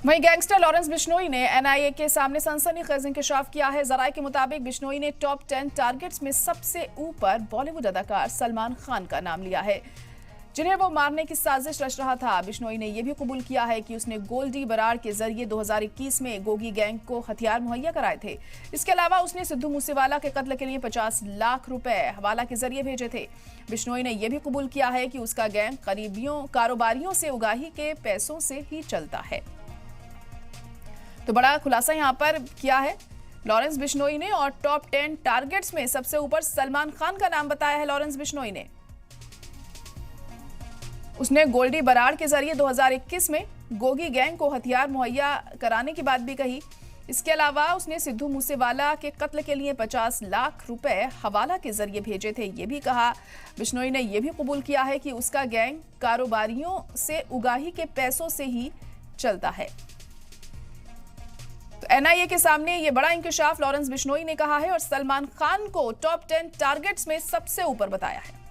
वहीं gangster Lawrence Bishnoi ने NIA के सामने सनसनीखेज इंकशाफ किया है। जराये के मुताबिक बिश्नोई ने टॉप 10 टारगेट्स में सबसे ऊपर बॉलीवुड अदाकार सलमान खान का नाम लिया है, जिन्हें वो मारने की साजिश रच रहा था। बिश्नोई ने यह भी कबूल किया है कि उसने गोल्डी बराड़ के जरिए 2021 में गोगी गैंग को हथियार मुहैया कराए थे। इसके अलावा उसने सिद्धू मूसेवाला के कत्ल के लिए 50 लाख रुपए हवाला के जरिए भेजे थे। बिश्नोई ने यह भी कबूल किया है कि उसका गैंग कारोबारियों से उगाही के पैसों से ही चलता है। तो बड़ा खुलासा यहां पर किया है लॉरेंस बिश्नोई ने, और टॉप 10 टारगेट्स में सबसे ऊपर सलमान खान का नाम बताया है लॉरेंस बिश्नोई ने। उसने गोल्डी बराड़ के जरिए 2021 में गोगी गैंग को हथियार मुहैया कराने की बात भी कही। इसके अलावा उसने सिद्धू मूसेवाला के कत्ल के लिए 50 लाख रुपए हवाला के जरिए भेजे थे, ये भी कहा। बिश्नोई ने यह भी कबूल किया है कि उसका गैंग कारोबारियों से उगाही के पैसों से ही चलता है। तो एनआईए के सामने ये बड़ा इंकशाफ लॉरेंस बिश्नोई ने कहा है और सलमान खान को टॉप 10 टारगेट्स में सबसे ऊपर बताया है।